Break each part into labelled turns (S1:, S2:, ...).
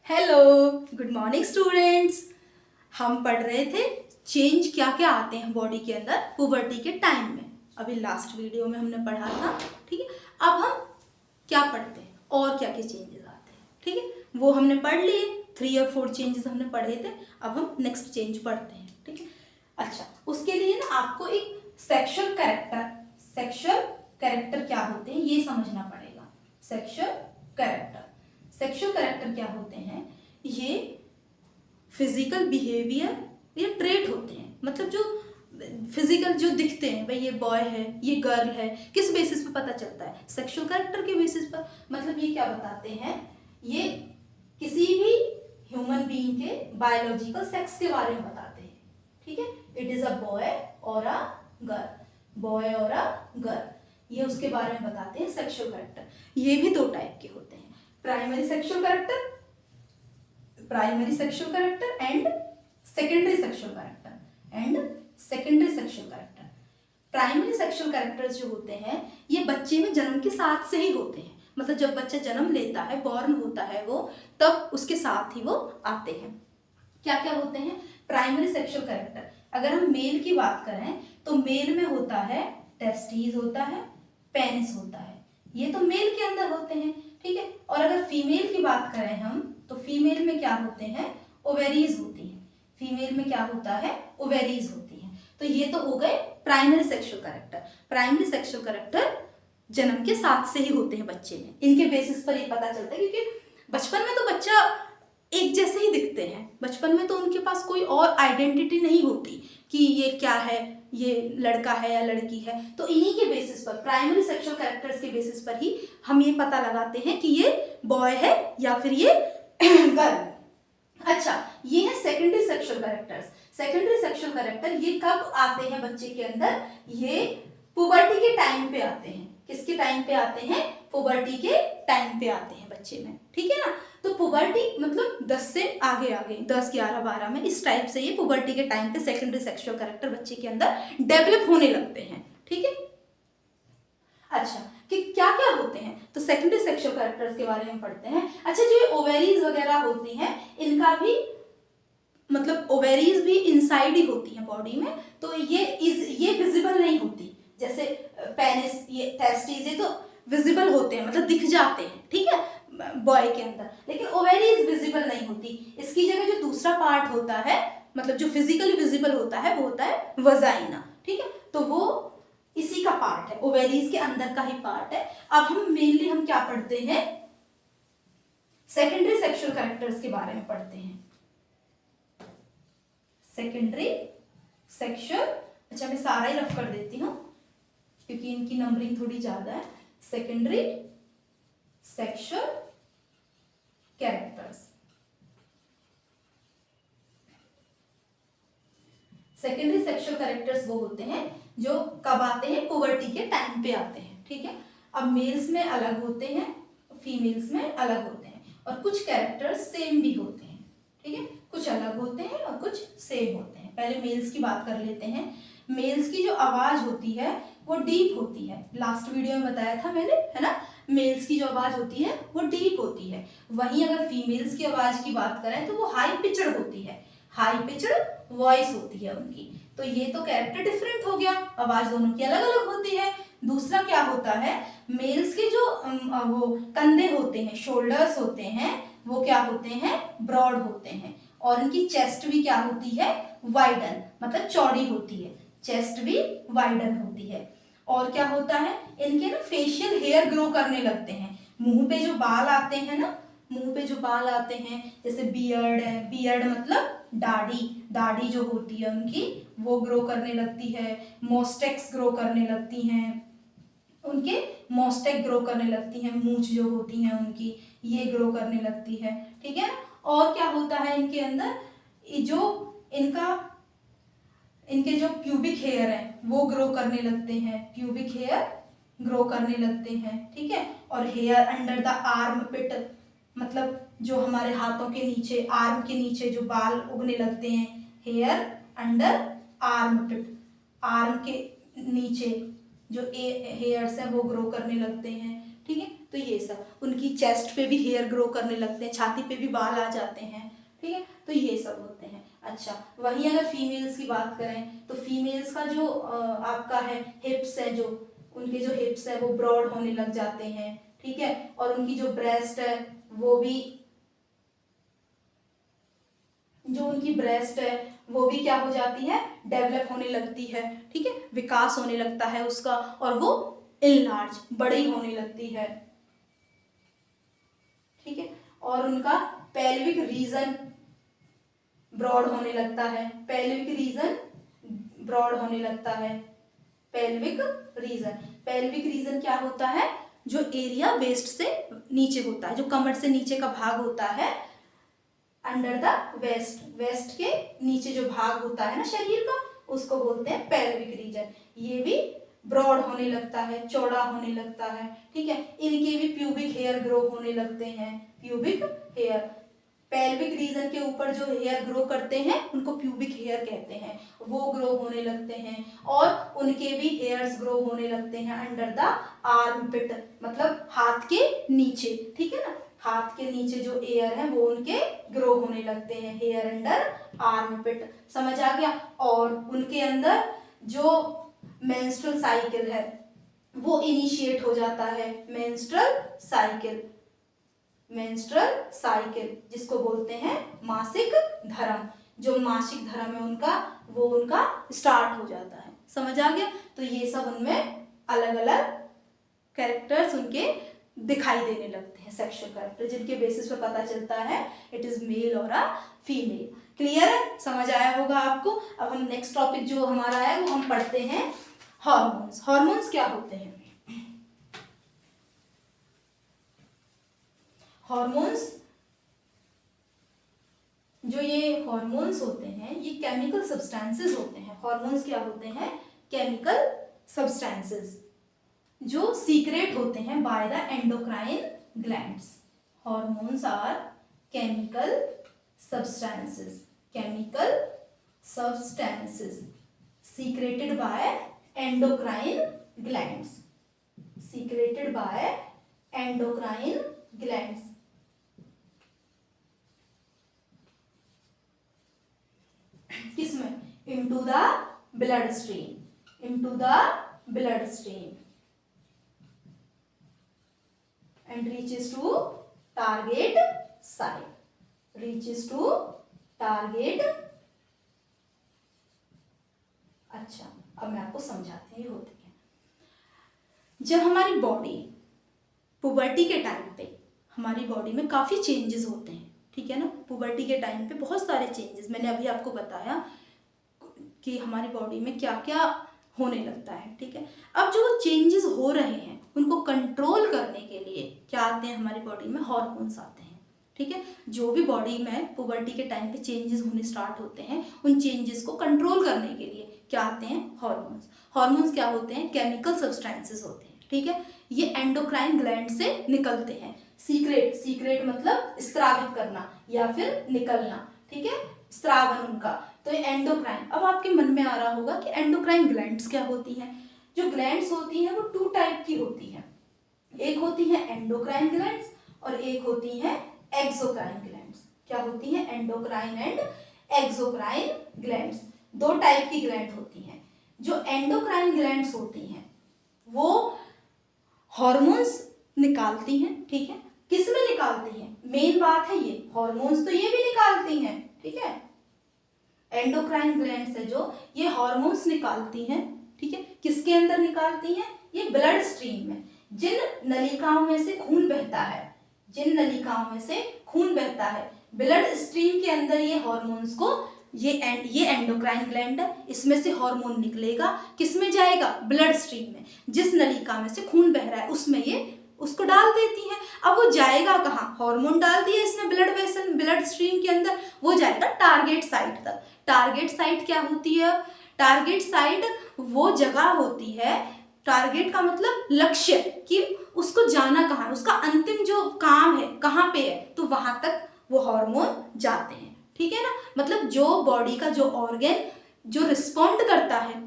S1: Hello, good morning students. हम पढ़ रहे थे चेंज क्या क्या आते हैं बॉडी के अंदर पुबर्टी के टाइम में। अभी लास्ट वीडियो में हमने पढ़ा था, ठीक है। अब हम क्या पढ़ते हैं और क्या क्या चेंजेस आते हैं, ठीक है। वो हमने पढ़ लिए, 3 और 4 चेंजेस हमने पढ़े थे। अब हम नेक्स्ट चेंज पढ़ते हैं, ठीक है। अच्छा, उसके लिए ना आपको एक सेक्सुअल कैरेक्टर क्या होते हैं ये समझना पड़ेगा। सेक्सुअल कैरेक्टर क्या होते हैं? ये फिजिकल बिहेवियर या ट्रेट होते हैं, मतलब जो फिजिकल जो दिखते हैं, भाई ये बॉय है, ये गर्ल है, किस बेसिस पे पता चलता है? सेक्सुअल कैरेक्टर के बेसिस पर। मतलब ये क्या बताते हैं? ये किसी भी ह्यूमन बीइंग के बायोलॉजिकल सेक्स के बारे में बताते हैं, ठीक है। इट इज अ बॉय और अ गर्ल, ये उसके बारे में बताते हैं सेक्सुअल कैरेक्टर। ये भी 2 टाइप के होते हैं, primary sexual character and secondary sexual character. Primary sexual characters जो होते हैं ये बच्चे में जन्म के साथ से ही होते हैं, मतलब जब बच्चा जन्म लेता है, बॉर्न होता है वो, तब उसके साथ ही वो आते हैं। क्या क्या होते हैं प्राइमरी सेक्सुअल कैरेक्टर? अगर हम मेल की बात करें तो मेल में होता है टेस्टिस होता है, पेनिस होता है, ये तो मेल के अंदर होते हैं, ठीक है। और अगर फीमेल की बात करें हम तो फीमेल में क्या होते हैं? ओवेरीज होती है। फीमेल में क्या होता है? ओवेरीज होती है। तो ये तो हो गए primary sexual character. Primary sexual character जन्म के साथ से ही होते हैं बच्चे में, इनके बेसिस पर ये पता चलता है, क्योंकि बचपन में तो बच्चा एक जैसे ही दिखते हैं। बचपन में तो उनके पास कोई और आइडेंटिटी नहीं होती कि ये क्या है, ये लड़का है या लड़की है। तो इन्हीं के बेसिस पर, प्राइमरी सेक्सुअल कैरेक्टर्स के बेसिस पर ही हम ये पता लगाते हैं कि ये बॉय है या फिर ये गर्ल। अच्छा, ये है secondary sexual characters. Secondary sexual character ये कब आते हैं बच्चे के अंदर? ये पुबर्टी के टाइम पे आते हैं। किसके टाइम पे आते हैं? पुबर्टी के टाइम पे आते हैं बच्चे में, ठीक है ना। तो पुबर्टी मतलब 10 से आगे 10, 11, 12 में, इस टाइप से ये पुबर्टी के टाइम पे सेकेंडरी सेक्सुअल कैरेक्टर बच्चे के अंदर डेवलप होने लगते हैं, ठीक है। अच्छा, कि क्या क्या होते हैं? तो सेकेंडरी सेक्सुअल कैरेक्टर्स के बारे में पढ़ते हैं। अच्छा, जो ये ओवेरीज वगैरह होती हैं, इनका भी मतलब ओवेरीज भी इनसाइड ही होती हैं बॉडी में, तो ये विजिबल नहीं होती। जैसे पेनिस, ये टेस्टिस, ये तो विजिबल होते हैं, मतलब दिख जाते हैं, ठीक है, बॉय के अंदर। लेकिन ओवेरीज विजिबल नहीं होती। इसकी जगह जो दूसरा पार्ट होता है, मतलब जो फिजिकली विजिबल होता है, वो होता है वजाइना, ठीक है। तो वो इसी का पार्ट है, ओवेरीज के अंदर का ही पार्ट है। अब हम क्या पढ़ते हैं? सेकेंडरी सेक्सुअल कैरेक्टर्स के बारे में पढ़ते हैं। सेकेंडरी सेक्सुअल, अच्छा मैं सारा ही रफ कर देती हूँ क्योंकि इनकी नंबरिंग थोड़ी ज्यादा है। Secondary sexual characters, secondary sexual characters वो होते हैं जो कब आते हैं? पुबर्टी के टाइम पे आते हैं, ठीक है। अब मेल्स में अलग होते हैं, फीमेल्स में अलग होते हैं, और कुछ कैरेक्टर्स सेम भी होते हैं, ठीक है। कुछ अलग होते हैं और कुछ सेम होते हैं। पहले मेल्स की बात कर लेते हैं। मेल्स की जो आवाज होती है वो डीप होती है, लास्ट वीडियो में बताया था मैंने, है ना। मेल्स की जो आवाज होती है वो डीप होती है। वहीं अगर फीमेल्स की आवाज की बात करें तो वो हाई पिचड होती है, हाई पिचड वॉइस होती है उनकी। तो ये तो कैरेक्टर डिफरेंट हो गया, आवाज दोनों की अलग अलग होती है। दूसरा क्या होता है? मेल्स के जो वो कंधे होते हैं, शोल्डर्स होते हैं, वो क्या होते हैं? ब्रॉड होते हैं। और इनकी चेस्ट भी क्या होती है? वाइडन, मतलब चौड़ी होती है। चेस्ट भी वाइडन होती है। और क्या होता है? इनके ना फेशियल हेयर ग्रो करने लगते हैं। मुंह पे जो बाल आते हैं ना, मुंह पे जो बाल आते हैं, जैसे बियर्ड है, बियर्ड मतलब दाढ़ी जो होती है उनकी, वो ग्रो करने लगती है। मोस्टेक्स ग्रो करने लगती हैं उनके, मोस्टेक ग्रो करने लगती हैं। मूंछ जो होती हैं उनकी, ये ग्रो करने लगती है, ठीक है ना। और क्या होता है इनके अंदर? जो इनके जो प्यूबिक हेयर है वो ग्रो करने लगते हैं, प्यूबिक हेयर ग्रो करने लगते हैं, ठीक है। और हेयर अंडर द आर्म पिट, मतलब जो हमारे हाथों के नीचे, आर्म के नीचे जो बाल उगने लगते हैं, हेयर अंडर आर्म पिट, आर्म के नीचे जो हेयर्स हैं वो ग्रो करने लगते हैं। ठीक है। तो ये सब, उनकी चेस्ट पे भी हेयर ग्रो करने लगते हैं, छाती पे भी बाल आ जाते हैं, ठीक है। तो ये सब होते हैं। अच्छा, वहीं अगर फीमेल्स की बात करें तो फीमेल्स का जो आपका है हिप्स है, जो उनके जो हिप्स है वो ब्रॉड होने लग जाते हैं, ठीक है। और उनकी जो ब्रेस्ट है वो भी, जो उनकी ब्रेस्ट है वो भी क्या हो जाती है, डेवलप होने लगती है, ठीक है, विकास होने लगता है उसका, और वो इनलार्ज, बड़ी होने लगती है, ठीक है। और उनका पेल्विक रीजन ब्रॉड होने लगता है, पेल्विक रीजन ब्रॉड होने लगता है। पेल्विक रीजन, पेल्विक रीजन क्या होता है, जो एरिया वेस्ट से नीचे होता है, जो कमर से नीचे का भाग होता है, अंडर द वेस्ट, वेस्ट के नीचे जो भाग होता है ना शरीर का, उसको बोलते हैं पेल्विक रीजन। ये भी ब्रॉड होने लगता है, चौड़ा होने लगता है, ठीक है। इनके भी प्यूबिक हेयर ग्रो होने लगते हैं, प्यूबिक हेयर, पेल्विक रीजन के ऊपर जो हेयर ग्रो करते हैं उनको प्यूबिक हेयर कहते हैं, वो ग्रो होने लगते हैं। और उनके भी हेयर्स ग्रो होने लगते हैं अंडर द आर्मपिट, मतलब हाथ के नीचे, ठीक है ना, हाथ के नीचे जो एयर है वो उनके ग्रो होने लगते हैं, हेयर अंडर आर्मपिट, समझ आ गया। और उनके अंदर जो मेंस्ट्रुअल साइकिल है वो इनिशिएट हो जाता है, मेंस्ट्रुअल साइकिल, मेंस्ट्रुअल साइकिल जिसको बोलते हैं मासिक धर्म, जो मासिक धर्म है उनका, वो उनका स्टार्ट हो जाता है, समझ आ गया। तो ये सब उनमें अलग अलग कैरेक्टर्स उनके दिखाई देने लगते हैं, सेक्सुअल कैरेक्टर, जिनके बेसिस पर पता चलता है इट इज मेल और अ फीमेल। क्लियर है, समझ आया होगा आपको। अब हम नेक्स्ट टॉपिक जो हमारा है वो हम पढ़ते हैं हार्मोन्स। हार्मोन्स क्या होते हैं? हार्मोन्स, जो ये हार्मोन्स होते हैं ये केमिकल सब्सटेंसेस होते हैं। हार्मोन्स क्या होते हैं? केमिकल सब्सटेंसेस जो सीक्रेट होते हैं by the endocrine glands. Hormones are chemical substances, chemical substances secreted by endocrine glands, secreted by endocrine glands. किसमें? Into the blood stream, into the blood stream and reaches to target site, reaches to target। अच्छा, अब मैं आपको समझाती हूँ ये होती है। जब हमारी बॉडी पुबर्टी के टाइम पे, हमारी बॉडी में काफ़ी चेंजेस होते हैं, ठीक है ना। पुबर्टी के टाइम पे बहुत सारे चेंजेस, मैंने अभी आपको बताया कि हमारी बॉडी में क्या क्या होने लगता है, ठीक है। अब जो चेंजेस हो रहे हैं उनको कंट्रोल करने के लिए क्या आते हैं हमारी बॉडी में? हार्मोन्स आते हैं, ठीक है। जो भी बॉडी में पुबर्टी के टाइम पे चेंजेस होने स्टार्ट होते हैं उन चेंजेस को कंट्रोल करने के लिए क्या आते हैं? हार्मोन्स। हार्मोन्स क्या होते हैं? केमिकल सब्सटेंसेस होते हैं, ठीक है। ये एंडोक्राइन ग्लैंड से निकलते हैं। सीक्रेट, सीक्रेट मतलब स्त्रावित करना या फिर निकलना, ठीक है, स्त्रावन उनका। तो ये एंडोक्राइन, अब आपके मन में आ रहा होगा कि एंडोक्राइन ग्लैंड्स क्या होती हैं। जो ग्लैंड्स होती हैं वो टू टाइप की होती हैं, एक होती है एंडोक्राइन ग्लैंड्स और एक होती है एक्सोक्राइन ग्लैंड्स। क्या होती है? एंडोक्राइन एंड एक्सोक्राइन ग्लैंड्स, दो टाइप की ग्लैंड होती हैं। जो एंडोक्राइन ग्लैंड्स होती हैं वो हार्मोन्स निकालती हैं, ठीक है। किस में निकालती हैं? मेन बात है ये, हार्मोन्स तो ये भी निकालती हैं, ठीक है। एंडोक्राइन ग्लैंड्स है जो ये हार्मोन्स निकालती हैं, ठीक है। किसके अंदर निकालती हैं? ये ब्लड स्ट्रीम में, जिन नलिकाओं में से खून बहता है, जिन नलिकाओं में से खून बहता है ब्लड स्ट्रीम के अंदर ये हार्मोन्स को, ये एंडोक्राइन ग्लैंड है, इसमें से हार्मोन निकलेगा, किस में जाएगा? ब्लड स्ट्रीम में। जिस नलिका में से खून बह रहा है उसमें ये उसको डाल देती है। अब वो जाएगा कहाँ? हार्मोन डाल दिया इसने ब्लड वेसल, ब्लड स्ट्रीम के अंदर, वो जाएगा टारगेट साइट तक। टारगेट साइट क्या होती है? टारगेट साइट वो जगह होती है, टारगेट का मतलब लक्ष्य, कि उसको जाना कहाँ है, उसका अंतिम जो काम है कहाँ पे है, तो वहां तक वो हार्मोन जाते हैं, ठीक है ना। मतलब जो बॉडी का जो ऑर्गन जो रिस्पॉन्ड करता है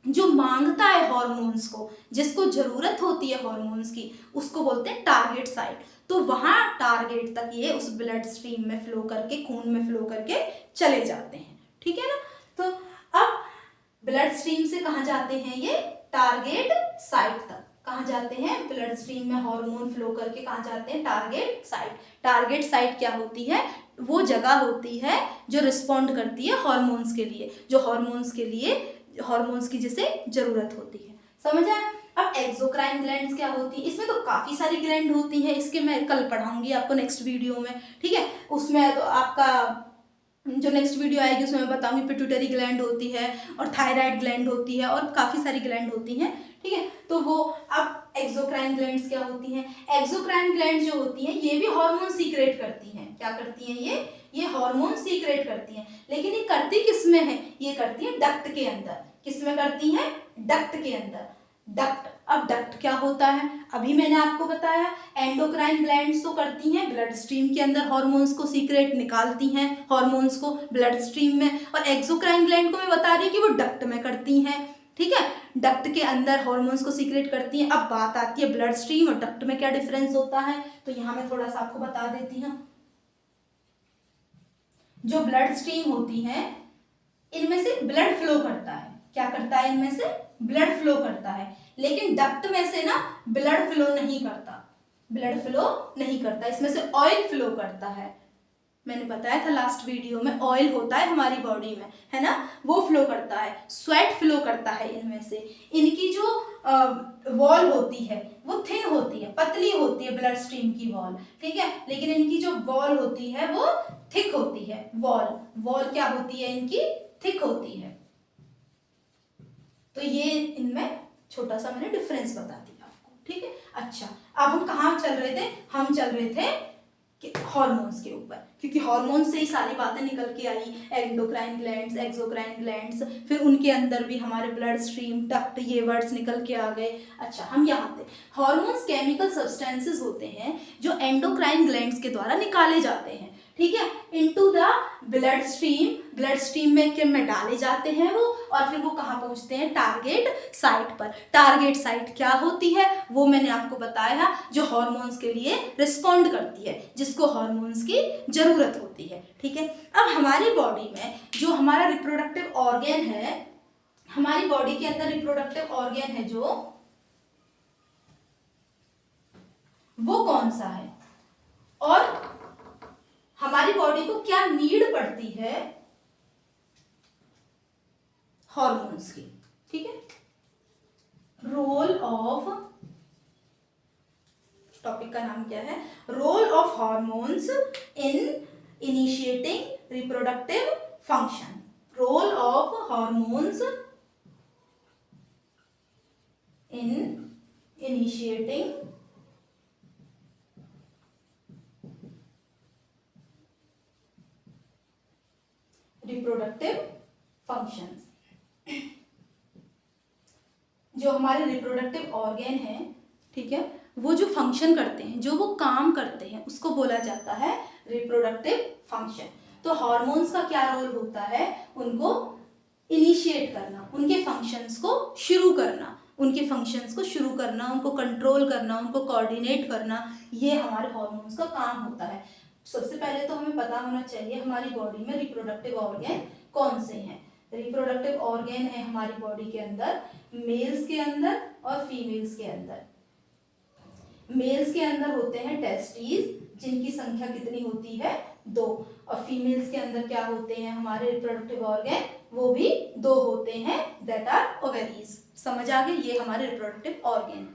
S1: जो मांगता है हॉर्मोन्स को, जिसको जरूरत होती है हॉर्मोन्स की, उसको बोलते हैं टारगेट साइट। तो वहां टारगेट तक ये उस ब्लड स्ट्रीम में फ्लो करके, खून में फ्लो करके चले जाते हैं, ठीक है ना। तो अब ब्लड स्ट्रीम से कहाँ जाते हैं ये, टारगेट साइट तक। कहाँ जाते हैं, ब्लड स्ट्रीम में हार्मोन फ्लो करके कहाँ जाते हैं, टारगेट साइट। टारगेट साइट क्या होती है, वो जगह होती है जो रिस्पॉन्ड करती है हार्मोन्स के लिए, जो हार्मोन्स के लिए, हार्मोन्स की जिसे जरूरत होती है। समझ आया। अब एक्सोक्राइन ग्लैंड्स क्या होती है, इसमें तो काफी सारी ग्लैंड होती हैं, इसके मैं कल पढ़ाऊंगी आपको नेक्स्ट वीडियो में, ठीक है। उसमें तो आपका जो नेक्स्ट वीडियो आएगी उसमें मैं बताऊंगी पिट्यूटरी ग्लैंड होती है और थायराइड ग्लैंड होती है और काफी सारी ग्लैंड होती हैं, ठीक है। तो वो अब एक्सोक्राइन ग्लैंड्स क्या होती हैं, एक्सोक्राइन ग्लैंड जो होती हैं ये भी हार्मोन सीक्रेट करती हैं। क्या करती हैं ये हार्मोन सीक्रेट करती हैं, लेकिन ये करती किस में है, ये करती है डक्ट के अंदर। किस में करती हैं, डक्ट के अंदर। डक्ट, अब डक्ट क्या होता है, अभी मैंने आपको बताया एंडोक्राइन ग्लैंड्स तो करती हैं ब्लड स्ट्रीम के अंदर, हार्मोन्स को सीक्रेट निकालती हैं, हार्मोन्स को ब्लड स्ट्रीम में, और एक्सोक्राइन ग्लैंड को मैं बता रही हूँ कि वो डक्ट में करती हैं, ठीक है। डक्ट के अंदर हार्मोन्स को सीक्रेट करती हैं। अब बात आती है ब्लड स्ट्रीम और डक्ट में क्या डिफरेंस होता है, तो यहाँ मैं थोड़ा सा आपको बता देती हूँ। जो ब्लड स्ट्रीम होती है इनमें से ब्लड फ्लो करता है, क्या करता है, इनमें से ब्लड फ्लो करता है, लेकिन डक्ट में से ना ब्लड फ्लो नहीं करता, ब्लड फ्लो नहीं करता, इसमें से ऑयल फ्लो करता है। मैंने बताया था लास्ट वीडियो में, ऑयल होता है हमारी बॉडी में, है ना, वो फ्लो करता है, स्वेट फ्लो करता है इनमें से। इनकी जो वॉल होती है वो थिन होती है, पतली होती है ब्लड स्ट्रीम की वॉल, ठीक है, लेकिन इनकी जो वॉल होती है वो थिक होती है। वॉल क्या होती है, इनकी थिक होती है। तो ये इनमें छोटा सा मैंने डिफरेंस बता दिया आपको, ठीक है। अच्छा, अब हम कहाँ चल रहे थे, हम चल रहे थे कि हार्मोन्स के ऊपर, क्योंकि हार्मोन से ही सारी बातें निकल के आई, एंडोक्राइन ग्लैंड्स, एक्सोक्राइन ग्लैंड्स, फिर उनके अंदर भी हमारे ब्लड स्ट्रीम, डक्ट, ये वर्ड्स निकल के आ गए। अच्छा, हम यहाँ थे, हार्मोन्स केमिकल सब्सटेंसेस होते हैं जो एंडोक्राइन ग्लैंड्स के द्वारा निकाले जाते हैं, ठीक है, इनटू द ब्लड स्ट्रीम में डाले जाते हैं वो, और फिर वो कहाँ पहुंचते हैं, टारगेट साइट पर। टारगेट साइट क्या होती है वो मैंने आपको बताया, जो हार्मोन्स के लिए रिस्पॉन्ड करती है, जिसको हार्मोन्स की जरूरत होती है, ठीक है। अब हमारी बॉडी में जो हमारा रिप्रोडक्टिव ऑर्गन है, हमारी बॉडी के अंदर रिप्रोडक्टिव ऑर्गन है जो, वो कौन सा है, और हमारी बॉडी को क्या नीड पड़ती है हार्मोन्स की, ठीक है। रोल ऑफ, टॉपिक का नाम क्या है, role of hormones in initiating reproductive function. Role of hormones in initiating reproductive functions. जो हमारे रिप्रोडक्टिव ऑर्गन है, ठीक है, वो जो फंक्शन करते हैं, जो वो काम करते हैं, उसको बोला जाता है रिप्रोडक्टिव फंक्शन। तो हार्मोन्स का क्या रोल होता है, उनको इनिशिएट करना, उनके फंक्शंस को शुरू करना, उनको कंट्रोल करना, उनको कोऑर्डिनेट करना, ये हमारे हार्मोन्स का काम होता है। सबसे पहले तो हमें पता होना चाहिए हमारी बॉडी में रिप्रोडक्टिव ऑर्गन कौन से हैं। रिप्रोडक्टिव ऑर्गन है हमारी बॉडी के अंदर, मेल्स के अंदर और फीमेल्स के अंदर। मेल्स के अंदर होते हैं टेस्टिस, जिनकी संख्या कितनी होती है, 2, और फीमेल्स के अंदर क्या होते हैं हमारे रिप्रोडक्टिव ऑर्गन, वो भी 2 होते हैं, दैट आर ओवेरीज। समझ आ गए, ये हमारे रिप्रोडक्टिव ऑर्गन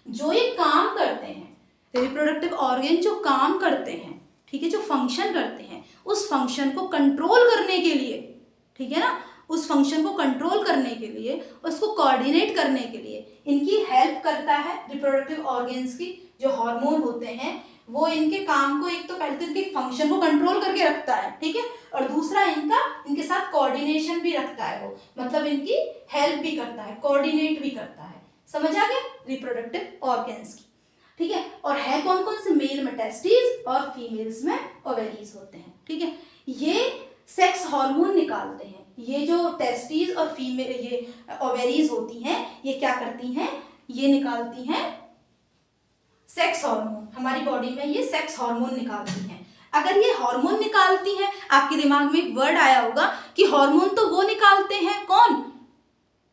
S1: जो ये काम करते हैं। रिप्रोडक्टिव ऑर्गन जो काम करते हैं, ठीक है, जो फंक्शन करते हैं, उस फंक्शन को कंट्रोल करने के लिए, ठीक है ना, उस फंक्शन को कंट्रोल करने के लिए, उसको कोऑर्डिनेट करने के लिए इनकी हेल्प करता है रिप्रोडक्टिव ऑर्गन्स की। जो हार्मोन होते हैं वो इनके काम को, एक तो पहले तो इनके फंक्शन को कंट्रोल करके रखता है, ठीक है, और दूसरा इनके साथ कोऑर्डिनेशन भी रखता है, वो मतलब इनकी हेल्प भी करता है, कोऑर्डिनेट भी करता है। समझ आ गया रिप्रोडक्टिव ऑर्गन्स की, ठीक है। और है कौन कौन से, मेल में टेस्टिस और फीमेल्स में ओवेरीज होते हैं, ठीक है। ये सेक्स हार्मोन निकालते हैं, ये जो टेस्टिस और फीमेल ये ओवेरीज होती हैं, ये क्या करती हैं, ये निकालती हैं सेक्स हार्मोन। हमारी बॉडी में ये सेक्स हार्मोन निकालती हैं। अगर ये हार्मोन निकालती हैं, आपके दिमाग में एक वर्ड आया होगा कि हार्मोन तो वो निकालते हैं, कौन,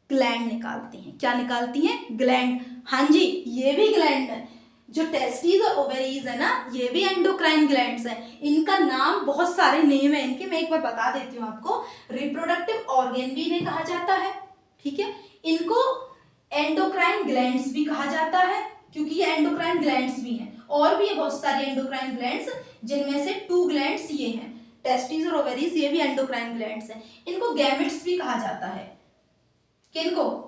S1: ग्लैंड निकालती हैं। क्या निकालती हैं, ग्लैंड। हाँ जी, ये भी ग्लैंड है। जो टेस्टिस और ओवेरीज है ना, ये भी एंडोक्राइन ग्लैंड्स हैं। इनका नाम, बहुत सारे नेम है इनके, मैं एक बार बता देती हूँ आपको। रिप्रोडक्टिव ऑर्गन भी इन्हें कहा जाता है, ठीक है। इनको एंडोक्राइन ग्लैंड्स भी कहा जाता है, क्योंकि ये एंडोक्राइन ग्लैंड्स भी हैं। और भी बहुत सारी एंडोक्राइन ग्लैंड्स, जिनमें से 2 ग्लैंड्स ये हैं, टेस्टिस और ओवेरीज, ये भी एंडोक्राइन ग्लैंड्स हैं। इनको गैमेट्स भी कहा जाता है। किनको,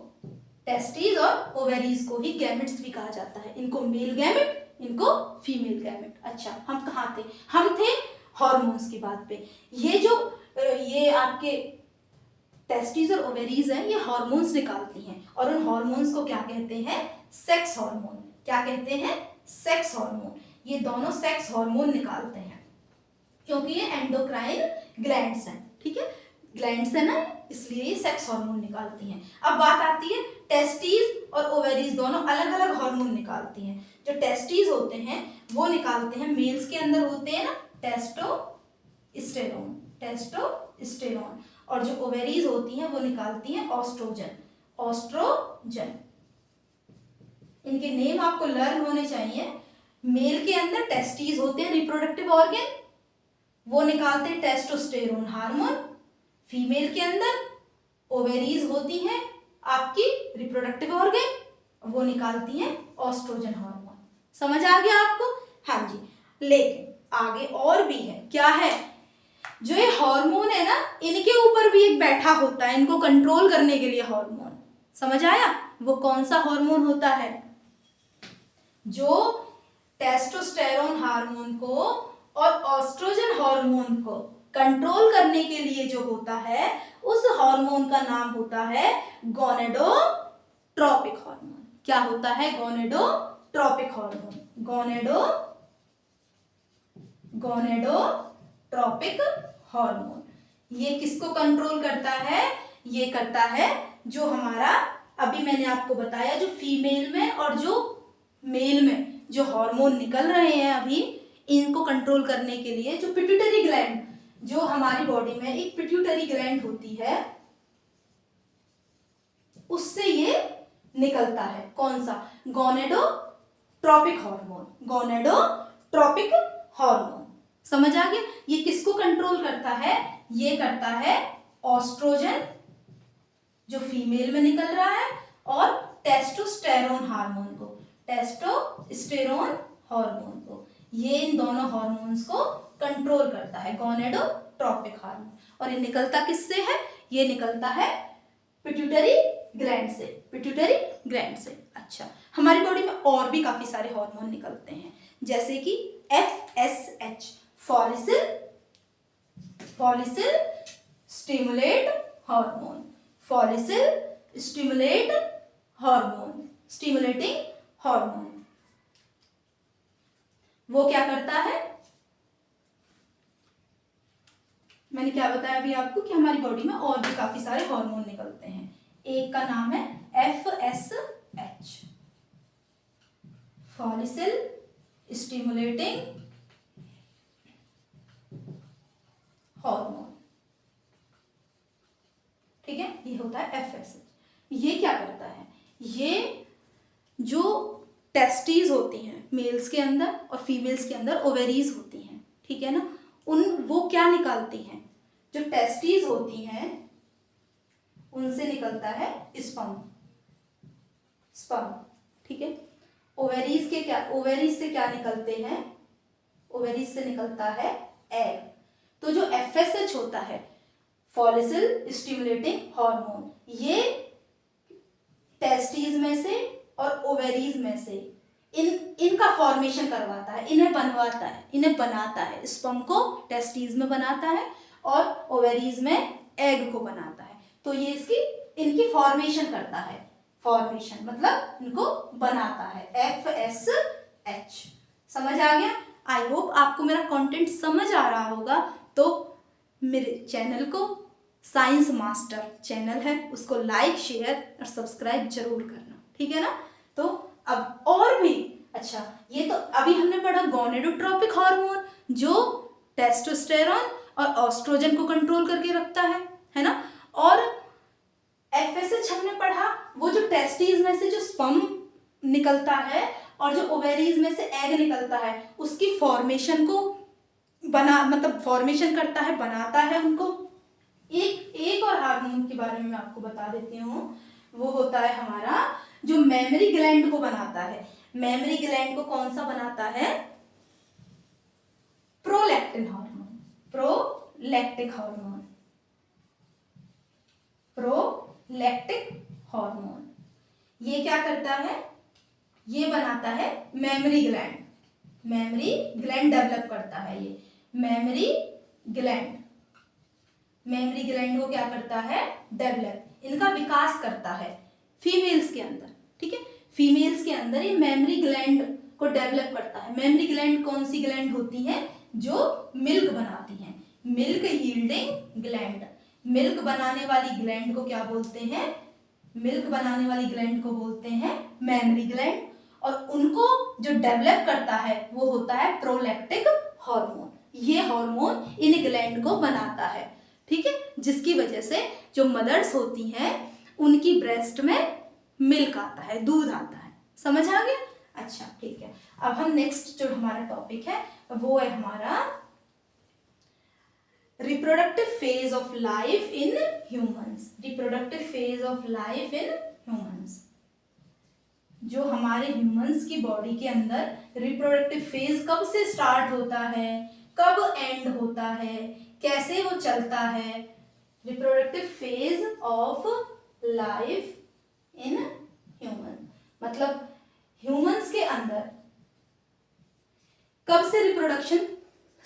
S1: टेस्टिस और ओवेरीज को ही गैमेट्स भी कहा जाता है। इनको मेल गैमेट, इनको फीमेल गैमेट। अच्छा, हम कहाँ थे, हम थे हार्मोन्स की बात पे। ये जो ये आपके टेस्टिस और ओवेरीज हैं, ये हार्मोन्स निकालती हैं, और उन हार्मोन्स को क्या कहते हैं, सेक्स हार्मोन। क्या कहते हैं, सेक्स हार्मोन। ये दोनों सेक्स हार्मोन निकालते हैं, क्योंकि ये एंडोक्राइन ग्लैंड्स हैं, ठीक है, ग्लैंड्स है ना, इसलिए ये सेक्स हार्मोन निकालती हैं। अब बात आती है, टेस्टिस और ओवेरीज दोनों अलग अलग हार्मोन निकालती हैं। जो टेस्टिस होते हैं वो निकालते हैं, मेल्स के अंदर होते हैं ना, टेस्टोस्टेरोन, टेस्टोस्टेरोन। और जो ओवेरीज होती हैं वो निकालती हैं ऑस्ट्रोजन, ऑस्ट्रोजन। इनके नेम आपको लर्न होने चाहिए। मेल के अंदर टेस्टिस होते हैं, रिप्रोडक्टिव ऑर्गन, वो निकालते हैं टेस्टोस्टेरोन हार्मोन। फीमेल के अंदर ओवेरीज होती हैं आपकी रिप्रोडक्टिव ऑर्गन, वो निकालती हैं ऑस्ट्रोजन हार्मोन। समझ आ गया आपको, हाँ जी। लेकिन आगे और भी है, क्या है, जो ये हार्मोन है ना, इनके ऊपर भी एक बैठा होता है इनको कंट्रोल करने के लिए हार्मोन। समझ आया, वो कौन सा हार्मोन होता है, जो टेस्टोस्टेरोन हार्मोन को और ऑस्ट्रोजन हार्मोन को कंट्रोल करने के लिए जो होता है, उस हार्मोन का नाम होता है गोनेडोट्रोपिक हार्मोन। क्या होता है, गोनेडोट्रोपिक हार्मोन, गोनेडोट्रोपिक हार्मोन। ये किसको कंट्रोल करता है, ये करता है जो हमारा, अभी मैंने आपको बताया, जो फीमेल में और जो मेल में जो हार्मोन निकल रहे हैं अभी, इनको कंट्रोल करने के लिए जो पिट्यूटरी ग्लैंड, जो हमारी बॉडी में एक पिट्यूटरी ग्लैंड होती है, उससे ये निकलता है। कौन सा, गोनेडोट्रोपिक हार्मोन, गोनेडोट्रोपिक हार्मोन। समझ आ गया, ये किसको कंट्रोल करता है, ये करता है ऑस्ट्रोजन जो फीमेल में निकल रहा है, और टेस्टोस्टेरोन हार्मोन को, टेस्टोस्टेरोन हार्मोन को। ये इन दोनों हार्मोन्स को कंट्रोल करता है, गोनेडोट्रोपिक हार्मोन। और ये निकलता किससे है, ये निकलता है पिट्यूटरी ग्लैंड से, पिट्यूटरी ग्लैंड से। अच्छा, हमारी बॉडी में और भी काफी सारे हार्मोन निकलते हैं, जैसे कि FSH, follicle stimulate hormone, follicle stimulate hormone, stimulating hormone. वो क्या करता है, मैंने क्या बताया अभी आपको कि हमारी बॉडी में और भी काफी सारे हार्मोन निकलते हैं। एक का नाम है FSH, फॉलिसिल स्टिमुलेटिंग हार्मोन, ठीक है, ये होता है FSH। ये क्या करता है, ये जो टेस्टिस होती हैं मेल्स के अंदर और फीमेल्स के अंदर ओवेरीज होती हैं, ठीक है ना, वो क्या निकालती हैं, जो टेस्टिस होती हैं उनसे निकलता है स्पर्म, ठीक है। ओवेरीज से क्या निकलते हैं, ओवेरीज से निकलता है एग। तो जो FSH होता है, फॉलिसिल स्टिमुलेटिंग हार्मोन, ये टेस्टिस में से और ओवेरीज में से इनका फॉर्मेशन करवाता है, इन्हें बनवाता है, इन्हें बनाता है। स्पर्म को टेस्टिस में बनाता है और ओवेरीज में एग को बनाता है। तो ये इनकी फॉर्मेशन करता है, फॉर्मेशन मतलब इनको बनाता है, FSH। समझ आ गया, आई होप आपको मेरा कंटेंट समझ आ रहा होगा। तो मेरे चैनल को साइंस मास्टर चैनल है, उसको लाइक शेयर और सब्सक्राइब जरूर करना, ठीक है ना। तो अब और भी अच्छा, ये तो अभी हमने पढ़ा गोनेडोट्रोपिक हार्मोन जो टेस्टोस्टेरॉन और ऑस्ट्रोजन को कंट्रोल करके रखता है ना। और एफएसएच हमने पढ़ा, वो जो टेस्टिस में से जो स्पर्म निकलता है और जो ओवेरीज में से एग निकलता है उसकी फॉर्मेशन को मतलब फॉर्मेशन करता है, बनाता है उनको। एक और हार्मोन के बारे में मैं आपको बता देती हूँ, वो होता है हमारा जो मेमोरी ग्लैंड को बनाता है। मेमोरी ग्लैंड को कौन सा बनाता है? Prolactin hormone, prolactic hormone, prolactic hormone. ये क्या करता है? ये बनाता है memory gland, memory gland develop करता है ये मेमोरी ग्लैंड। मेमोरी ग्लैंड को क्या करता है? डेवलप, इनका विकास करता है फीमेल्स के अंदर, ठीक है। फीमेल्स के अंदर ये मेमोरी ग्लैंड को डेवलप करता है। मेमोरी ग्लैंड कौन सी ग्लैंड होती है? जो मिल्क बनाती है, मिल्क यील्डिंग ग्लैंड। मिल्क बनाने वाली ग्लैंड को क्या बोलते हैं? मिल्क बनाने वाली ग्लैंड को बोलते हैं मेमोरी ग्लैंड। और उनको जो डेवलप करता है वो होता है प्रोलैक्टिक हार्मोन। ये हार्मोन इन ग्लैंड को बनाता है, ठीक है, जिसकी वजह से जो मदर्स होती हैं उनकी ब्रेस्ट में मिल्क आता है, दूध आता है। समझ आ गया? अच्छा ठीक है। अब हम नेक्स्ट जो हमारा टॉपिक है वो है हमारा reproductive phase of life in humans. Reproductive phase of life in humans, जो हमारे ह्यूमंस की बॉडी के अंदर रिप्रोडक्टिव फेज कब से स्टार्ट होता है, कब एंड होता है, कैसे वो चलता है। Reproductive phase of life in human, मतलब ह्यूमंस के अंदर कब से रिप्रोडक्शन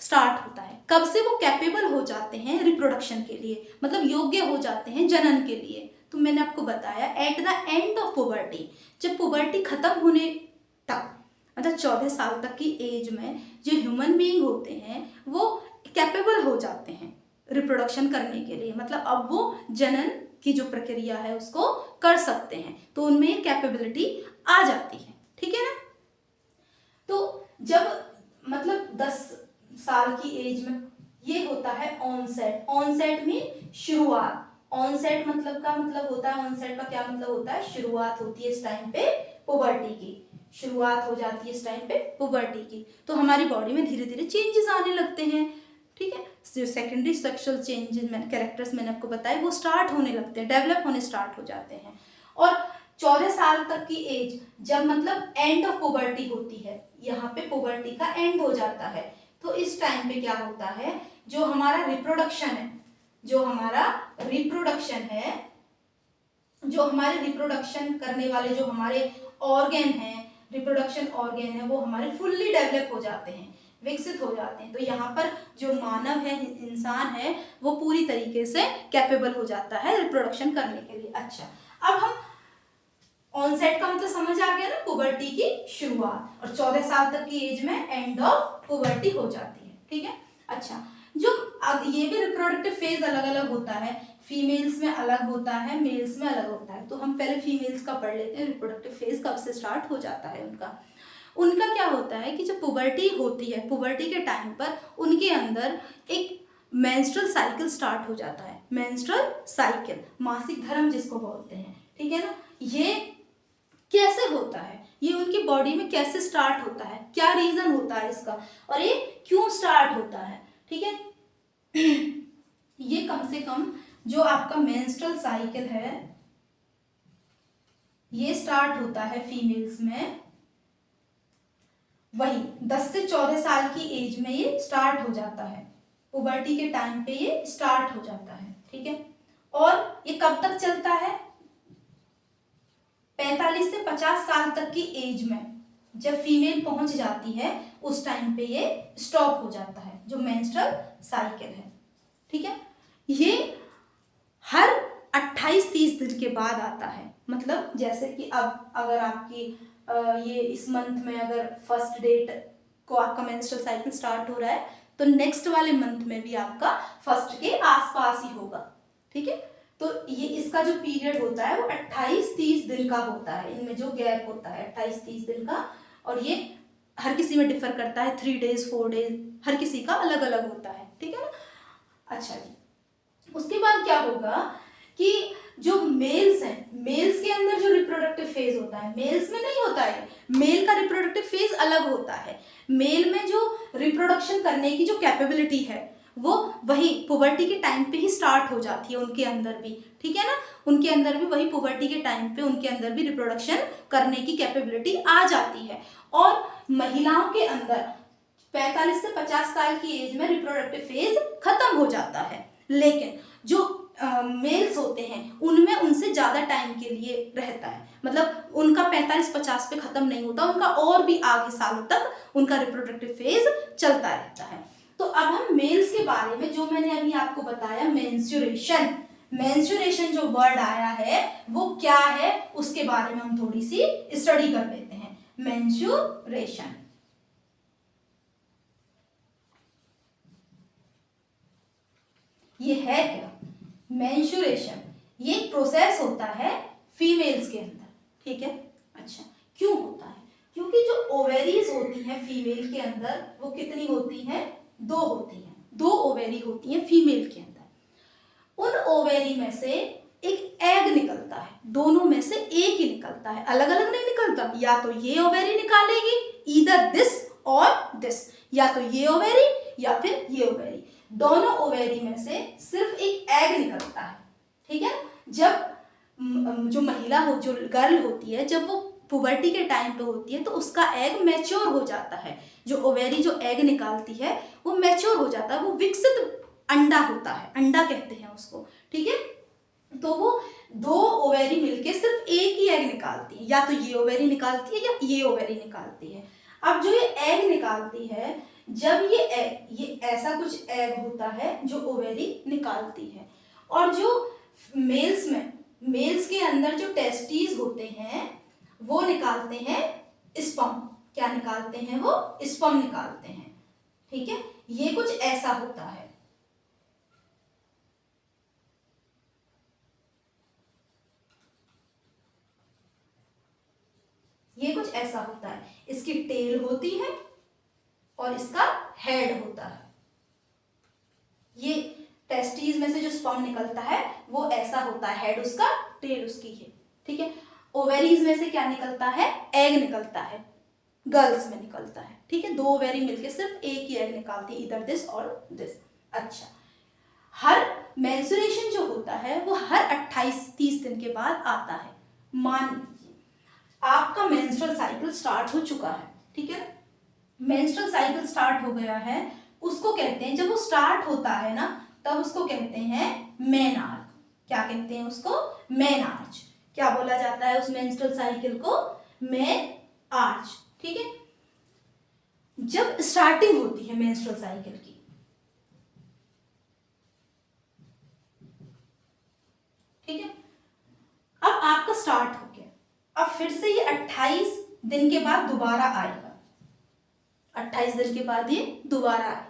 S1: स्टार्ट होता है, कब से वो कैपेबल हो जाते हैं रिप्रोडक्शन के लिए, मतलब योग्य हो जाते हैं जनन के लिए। तो मैंने आपको बताया at the end of puberty, जब पुबर्टी खत्म होने तक, मतलब 14 साल तक की एज में जो ह्यूमन बीइंग होते हैं वो कैपेबल हो जाते हैं रिप्रोडक्शन करने के लिए, मतलब अब वो जनन की जो प्रक्रिया है उसको कर सकते हैं, तो उनमें ये कैपेबिलिटी आ जाती है, ठीक है ना। तो जब मतलब 10 साल की एज में ये होता है ऑनसेट। ऑनसेट में शुरुआत, ऑनसेट मतलब का मतलब होता है, ऑनसेट का क्या मतलब होता है? शुरुआत होती है इस टाइम पे पुबर्टी की, शुरुआत हो जाती है इस टाइम पे पुबर्टी की। तो हमारी बॉडी में धीरे धीरे चेंजेस आने लगते हैं, ठीक है। जो सेकेंडरी सेक्सुअल चेंजेस कैरेक्टर्स मैंने आपको बताए वो स्टार्ट होने लगते हैं, डेवलप होने स्टार्ट हो जाते हैं। और 14 साल तक की एज जब मतलब एंड ऑफ पुबर्टी होती है, यहाँ पे पुबर्टी का एंड हो जाता है, तो इस टाइम पे क्या होता है? जो हमारा रिप्रोडक्शन है, जो हमारा रिप्रोडक्शन है, जो हमारे रिप्रोडक्शन करने वाले जो हमारे ऑर्गन हैं, रिप्रोडक्शन ऑर्गन है, वो हमारे फुल्ली डेवलप हो जाते हैं, विकसित हो जाते हैं। तो यहाँ पर जो मानव है, इंसान है, वो पूरी तरीके से कैपेबल हो जाता है रिप्रोडक्शन करने के लिए। अच्छा, अब हम ऑनसेट का मतलब समझ आ गया ना, पुबर्टी की शुरुआत, और 14 साल तक की एज में एंड ऑफ पुबर्टी हो जाती है, ठीक है। अच्छा, जो अब ये भी रिप्रोडक्टिव फेज अलग अलग होता है, फीमेल्स में अलग होता है, मेल्स में अलग होता है। तो हम पहले फीमेल्स का पढ़ लेते हैं, रिप्रोडक्टिव फेज कब से स्टार्ट हो जाता है उनका। उनका क्या होता है कि जब पुबर्टी होती है, पुबर्टी के टाइम पर उनके अंदर एक मेंस्ट्रुअल साइकिल स्टार्ट हो जाता है। मेंस्ट्रुअल साइकिल, मासिक धर्म जिसको बोलते हैं, ठीक है ना। ये कैसे होता है, ये उनकी बॉडी में कैसे स्टार्ट होता है, क्या रीजन होता है इसका, और ये क्यों स्टार्ट होता है, ठीक है। ये कम से कम जो आपका मेंस्ट्रुअल साइकिल है ये स्टार्ट होता है फीमेल्स में, वही 10 से 14 साल की एज में ये स्टार्ट हो जाता है, पुबर्टी के टाइम पे ये स्टार्ट हो जाता है, ठीक है। और ये कब तक चलता है? 45 से 50 साल तक की एज में जब फीमेल पहुंच जाती है उस टाइम पे ये स्टॉप हो जाता है, जो मेंस्ट्रुअल साइकिल है, ठीक है। ये हर 28-30 दिन के बाद आता है, मतलब जैसे कि अब अगर आपकी ये इस मंथ में अगर फर्स्ट डेट को आपका मेंस्ट्रुअल साइकिल स्टार्ट हो रहा है तो नेक्स्ट वाले मंथ में भी आपका फर्स्ट के आसपास ही होगा, ठीक है। तो ये इसका जो पीरियड होता है वो 28-30 दिन का होता है, इनमें जो गैप होता है 28-30 दिन का। और ये हर किसी में डिफर करता है, 3 डेज 4 डेज, हर किसी का अलग अलग होता है, ठीक है ना। अच्छा जी, उसके बाद क्या होगा कि जो मेल्स हैं, मेल्स के अंदर जो रिप्रोडक्टिव फेज होता है, मेल्स में नहीं होता है, मेल का रिप्रोडक्टिव फेज अलग होता है। मेल में जो रिप्रोडक्शन करने की जो कैपेबिलिटी है वो वही पुबर्टी के टाइम पे ही स्टार्ट हो जाती है उनके अंदर भी, ठीक है ना। उनके अंदर भी वही पुबर्टी के टाइम पे उनके अंदर भी रिप्रोडक्शन करने की कैपेबिलिटी आ जाती है। और महिलाओं के अंदर 45 से 50 साल की एज में रिप्रोडक्टिव फेज खत्म हो जाता है। लेकिन जो मेल्स होते हैं उनमें उनसे ज़्यादा टाइम के लिए रहता है, मतलब उनका 45-50 पे ख़त्म नहीं होता, उनका और भी आगे सालों तक उनका रिप्रोडक्टिव फेज चलता रहता है। तो अब हम मेल्स के बारे में जो मैंने अभी आपको बताया, मेंस्ट्रुएशन, मेंस्ट्रुएशन जो वर्ड आया है वो क्या है उसके बारे में हम थोड़ी सी स्टडी कर लेते हैं। मेंस्ट्रुएशन ये है क्या? मेंस्ट्रुएशन ये एक प्रोसेस होता है फीमेल्स के अंदर, ठीक है। अच्छा, क्यों होता है? क्योंकि जो ओवेरीज होती हैं फीमेल के अंदर वो कितनी होती हैं? 2 होती हैं, 2 ओवेरी होती हैं फीमेल के अंदर। उन ओवेरी में से एक एग निकलता है, दोनों में से एक ही निकलता है, अलग अलग नहीं निकलता। या तो ये ओवेरी निकालेगी, ईदर दिस और दिस, या तो ये ओवेरी या फिर ये ओवेरी, दोनों ओवेरी में से सिर्फ एक एग निकलता है, ठीक है। जब जो महिला हो, जो गर्ल होती है, जब वो पुबर्टी के टाइम पे होती है तो उसका एग मैच्योर हो जाता है, जो ओवेरी जो एग निकालती है वो मैच्योर हो जाता है, वो विकसित अंडा होता है, अंडा कहते हैं उसको, ठीक है। तो वो 2 ओवेरी मिलके सिर्फ एक ही एग निकालती है, या तो ये ओवेरी निकालती है या ये ओवेरी निकालती है। अब जो ये एग निकालती है, जब ये एग, ये ऐसा कुछ एग होता है जो ओवेरी निकालती है, और जो मेल्स में, मेल्स के अंदर जो टेस्टीज होते हैं वो निकालते हैं स्पर्म। क्या निकालते हैं? वो स्पर्म निकालते हैं, ठीक है। ये कुछ ऐसा होता है। ये कुछ ऐसा होता है, इसकी टेल होती है और इसका हेड होता है। ये टेस्टीज में से जो स्पर्म निकलता है वो ऐसा होता है, हेड उसका, टेल उसकी है, ठीक है। ओवेरीज में से क्या निकलता है? एग निकलता है, गर्ल्स में निकलता है, ठीक है। 2 ओवेरी मिलके सिर्फ एक ही एग निकालती है, इधर दिस और दिस। अच्छा, हर मेंस्ट्रुएशन जो होता है वो हर 28-30 दिन के बाद आता है। मान लीजिए आपका मेंस्ट्रुअल साइकिल स्टार्ट हो चुका है, ठीक है। मेंस्ट्रुअल साइकिल स्टार्ट हो गया है, उसको कहते हैं, जब वो स्टार्ट होता है ना तब उसको कहते हैं मेनार्क। क्या कहते हैं उसको? मेनार्च। क्या बोला जाता है उस मेंस्ट्रुअल साइकिल को? मेनार्च, ठीक है। जब स्टार्टिंग होती है मेंस्ट्रुअल साइकिल की, ठीक है, अब आपका स्टार्ट हो गया, अब फिर से ये 28 दिन के बाद दोबारा आएगा, 28 दिन के बाद ये दोबारा आएगा।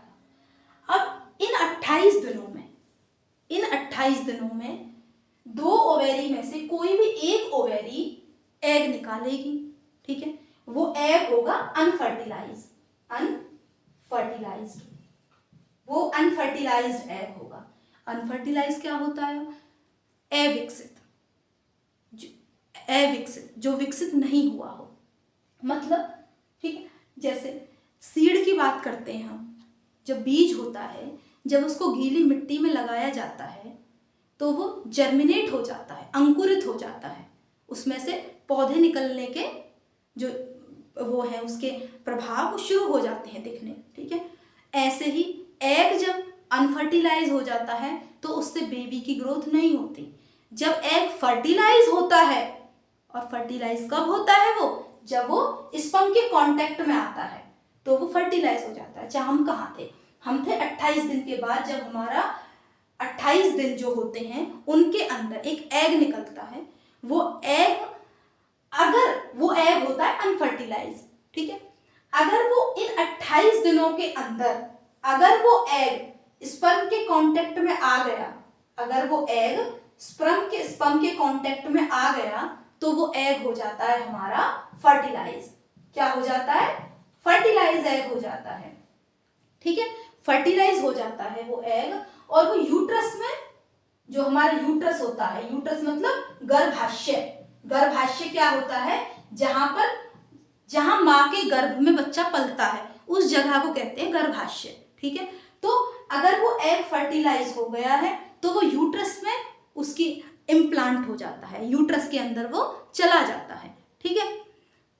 S1: अब इन 28 दिनों में, इन 28 दिनों में 2 ओवेरी में से कोई भी एक ओवेरी एग निकालेगी, ठीक है। वो एग होगा अनफर्टिलाइज, अनफर्टिलाइज्ड, वो अनफर्टिलाइज्ड एग होगा। अनफर्टिलाइज क्या होता है? अविकसित, अविकसित, जो विकसित नहीं हुआ हो, मतलब, ठीक है। जैसे सीड की बात करते हैं हम, जब बीज होता है, जब उसको गीली मिट्टी में लगाया जाता है तो वो जर्मिनेट हो जाता है, अंकुरित हो जाता है, उसमें से पौधे निकलने के जो वो है उसके प्रभाव वो शुरू हो जाते हैं दिखने, ठीक है। ऐसे ही एग जब अनफर्टिलाइज हो जाता है तो उससे बेबी की ग्रोथ नहीं होती। जब एग फर्टिलाइज होता है, और फर्टिलाइज कब होता है? वो जब वो स्पर्म के कांटेक्ट में आता है तो वो फर्टिलाइज हो जाता है। अच्छा, हम कहाँ थे? हम थे 28 दिन के बाद, जब हमारा 28 दिन जो होते हैं उनके अंदर एक एग निकलता है। वो एग, अगर वो एग होता है अनफर्टिलाइज, ठीक है, अगर वो इन 28 दिनों के अंदर, अगर वो एग स्पर्म के कांटेक्ट में आ गया, अगर वो एग स्पर्म के कांटेक्ट में आ गया तो वो एग हो जाता है हमारा फर्टिलाइज। क्या हो जाता है? फर्टिलाइज एग हो जाता है। ठीक है, फर्टिलाइज हो जाता है वो एग, और वो यूट्रस में, जो हमारा यूट्रस होता है, यूट्रस मतलब गर्भाशय। गर्भाशय क्या होता है? जहां माँ के गर्भ में बच्चा पलता है, उस जगह को कहते हैं गर्भाशय। ठीक है, तो अगर वो एग फर्टिलाइज हो गया है तो वो यूट्रस में उसकी इम्प्लांट हो जाता है, यूट्रस के अंदर वो चला जाता है। ठीक है,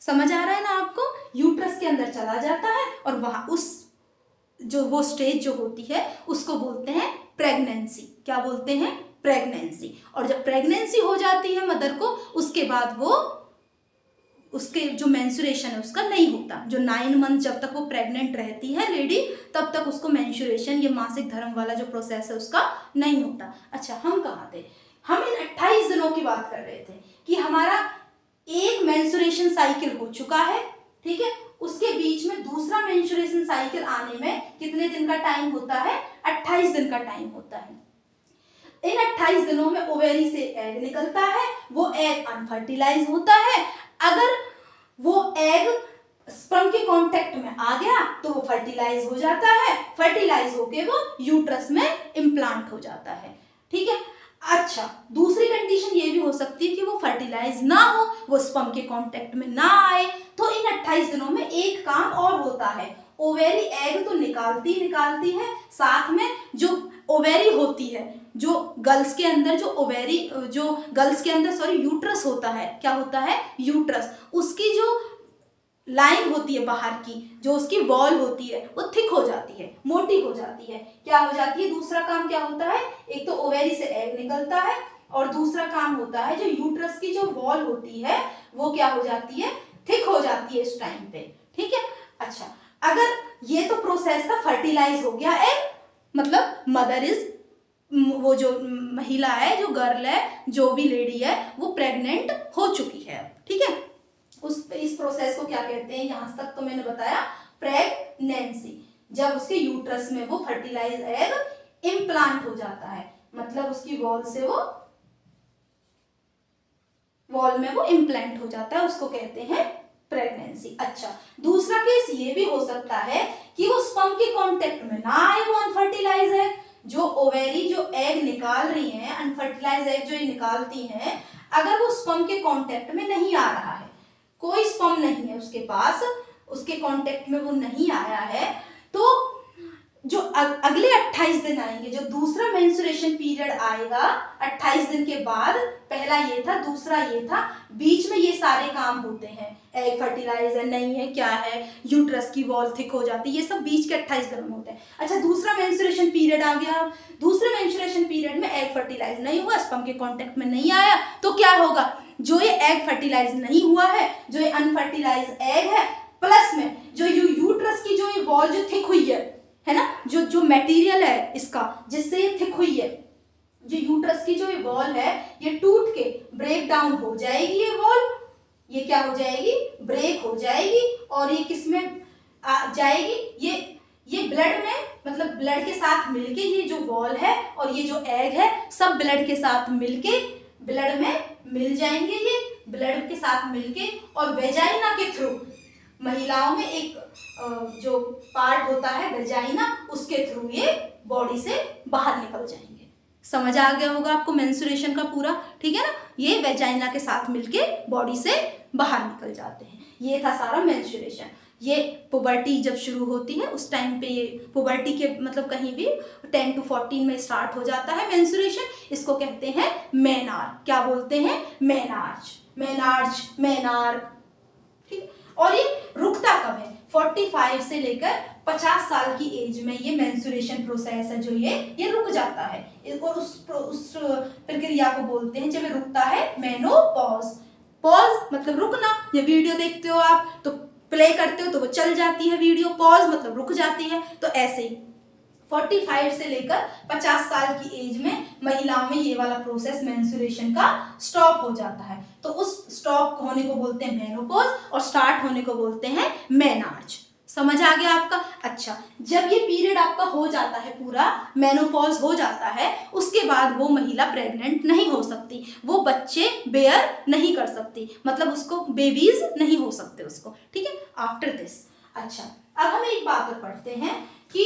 S1: समझ आ रहा है ना आपको? यूट्रस के अंदर चला जाता है और वहां वो स्टेज जो होती है उसको बोलते हैं प्रेगनेंसी। क्या बोलते हैं? प्रेगनेंसी। और जब प्रेगनेंसी हो जाती है मदर को, उसके बाद वो उसके जो मेंस्ट्रुएशन है उसका नहीं होता। जो 9 मंथ जब तक वो प्रेग्नेंट रहती है लेडी, तब तक उसको मेंस्ट्रुएशन, ये मासिक धर्म वाला जो प्रोसेस है उसका नहीं होता। अच्छा, हम कहाँ थे? हम इन 28 दिनों की बात कर रहे थे कि हमारा एक मेंस्ट्रुएशन साइकिल हो चुका है। ठीक है, उसके बीच में दूसरा मेंस्ट्रुएशन साइकिल आने में कितने दिन का टाइम होता है? 28 दिन का टाइम होता है। इन 28 दिनों में ओवेरी से एग निकलता है, वो एग अनफर्टिलाइज होता है। अगर वो एग स्पर्म के कांटेक्ट में आ गया तो वो फर्टिलाइज हो जाता है, फर्टिलाइज होके वो यूट्रस में इम्प्लांट हो जाता है। ठीक है, अच्छा, दूसरी कंडीशन ये भी हो सकती है कि वो फर्टिलाइज ना हो, वो स्पर्म के कांटेक्ट में ना आए। तो इन 28 दिनों में एक काम और होता है, ओवेरी एग तो निकालती है, साथ में जो ओवेरी होती है, जो गर्ल्स के अंदर यूट्रस होता है। क्या होता है? यूट्रस। उसकी जो लाइन होती है बाहर की, जो उसकी वॉल होती है, वो थिक हो जाती है, मोटी हो जाती है। क्या हो जाती है? दूसरा काम क्या होता है? एक तो ओवेरी से एग निकलता है, और दूसरा काम होता है जो यूट्रस की जो वॉल होती है वो क्या हो जाती है? थिक हो जाती है इस टाइम पे। ठीक है, अच्छा, अगर ये तो प्रोसेस था, फर्टिलाइज हो गया एग, मतलब मदर इज, वो जो महिला है, जो गर्ल है, जो भी लेडी है, वो प्रेग्नेंट हो चुकी है। ठीक है, इस प्रोसेस को क्या कहते हैं? यहां तक तो मैंने बताया, प्रेगनेंसी। जब उसके यूट्रस में वो फर्टिलाइज एग इम्प्लांट हो जाता है, मतलब उसकी वॉल में वो इम्प्लांट हो जाता है, उसको कहते हैं प्रेगनेंसी। अच्छा, दूसरा केस ये भी हो सकता है कि वो स्पर्म के कांटेक्ट में ना आए, वो अनफर्टिलाइज है। जो ओवेरी जो एग निकाल रही हैं, अनफर्टिलाइज एग जो ये निकालती हैं, अगर वो स्पर्म के कांटेक्ट में नहीं आ रहा है, कोई स्पर्म नहीं है उसके पास, उसके कांटेक्ट में वो नहीं आया है, तो जो अगले 28 दिन आएंगे, जो दूसरा मेंस्ट्रुएशन पीरियड आएगा 28 दिन के बाद, पहला ये था, दूसरा ये था, बीच में ये सारे काम होते हैं, एग फर्टिलाइज है नहीं है, क्या है, यूट्रस की वॉल थिक हो जाती है, ये सब बीच के 28 दिन में होते हैं। अच्छा, दूसरा मेंस्ट्रुएशन पीरियड आ गया, दूसरे मेंस्ट्रुएशन पीरियड में एग फर्टिलाइज नहीं हुआ, स्पर्म के कांटेक्ट में नहीं आया, तो क्या होगा? जो ये एग फर्टिलाइज नहीं हुआ है, जो ये अनफर्टिलाइज एग है, प्लस में जो यूट्रस की जो ये वॉल जो थिक हुई है ना, जो मटेरियल है इसका जिससे ये थिक हुई है, जो यूट्रस की जो ये वॉल है, ये टूट के ब्रेक डाउन हो जाएगी। ये वॉल, ये क्या हो जाएगी? ब्रेक हो जाएगी, और ये किस में आ जाएगी? ये ब्लड में, मतलब ब्लड के साथ मिलके, ये जो वॉल है और ये जो एग है, सब ब्लड के साथ मिलके ब्लड में मिल जाएंगे। ये ब्लड के साथ मिलके, और वेजाइना के थ्रू, महिलाओं में एक जो पार्ट होता है वेजाइना, उसके थ्रू ये बॉडी से बाहर निकल जाएंगे। समझ आ गया होगा आपको मेंस्ट्रुएशन का पूरा? ठीक है ना, ये वेजाइना के साथ मिलके बॉडी से बाहर निकल जाते हैं। ये था सारा मेंस्ट्रुएशन। ये पुबर्टी जब शुरू होती है उस टाइम पे, ये पुबर्टी के मतलब कहीं भी 10 to 14 में स्टार्ट हो जाता है मेंस्ट्रुएशन। इसको कहते हैं मेनार्क। क्या बोलते हैं? मेनार्क। ठीक, और ये रुकता कब है? 45 से लेकर 50 साल की एज में ये मेंस्ट्रुएशन प्रोसेस है जो ये रुक जाता है, और उस प्रक्रिया को बोलते हैं, जब ये रुकता है, मेनोपॉज। पॉज मतलब रुकना। ये वीडियो देखते हो आप तो प्ले करते हो तो वो चल जाती है वीडियो, पॉज मतलब रुक जाती है। तो ऐसे ही 45 से लेकर 50 साल की एज में महिलाओं में ये वाला प्रोसेस मेंस्ट्रुएशन का स्टॉप हो जाता है। तो उस स्टॉप होने को बोलते हैं मेनोपॉज, और स्टार्ट होने को बोलते हैं मेनार्च। समझ आ गया आपका? अच्छा, जब ये पीरियड आपका हो जाता है, पूरा मेनोपॉज हो जाता है, उसके बाद वो महिला प्रेग्नेंट नहीं हो सकती, वो बच्चे बेयर नहीं कर सकती, मतलब उसको बेबीज नहीं हो सकते उसको, ठीक है, आफ्टर दिस। अच्छा, अब हम एक बात और पढ़ते हैं कि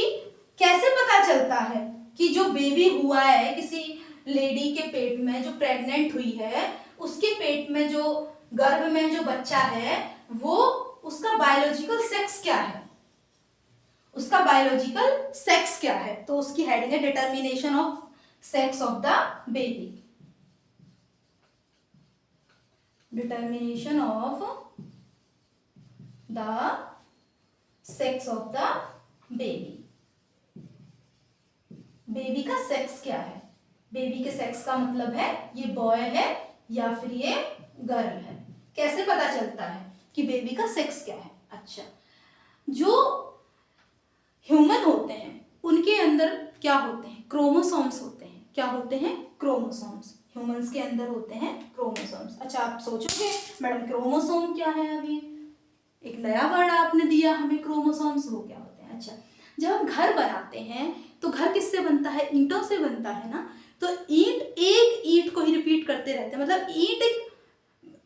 S1: कैसे पता चलता है कि जो बेबी हुआ है किसी लेडी के पेट में, जो प्रेग्नेंट हुई है, उसके पेट में जो गर्भ में जो बच्चा है, वो उसका बायोलॉजिकल सेक्स क्या है, उसका बायोलॉजिकल सेक्स क्या है। तो उसकी हेडिंग है determination of sex of the baby, determination of the sex of the baby. Baby का सेक्स क्या है, बेबी के सेक्स का मतलब है ये बॉय है या फिर ये गर्ल है। कैसे पता चलता है कि बेबी का सेक्स क्या है? अच्छा, जो ह्यूमन होते हैं उनके अंदर क्या होते हैं, क्रोमोसोम्स होते हैं। क्या होते हैं? क्रोमोसोम्स। ह्यूमंस के अंदर होते हैं क्रोमोसोम्स। अच्छा, आप सोचोगे मैडम क्रोमोसोम क्या है, अभी एक नया वर्ड आपने दिया हमें, क्रोमोसोम्स, वो क्या होते हैं? अच्छा, जब हम घर बनाते हैं तो घर किससे बनता है? ईंटों से बनता है ना। तो ईंट, एक ईंट को ही रिपीट करते रहते हैं, मतलब ईंट एक,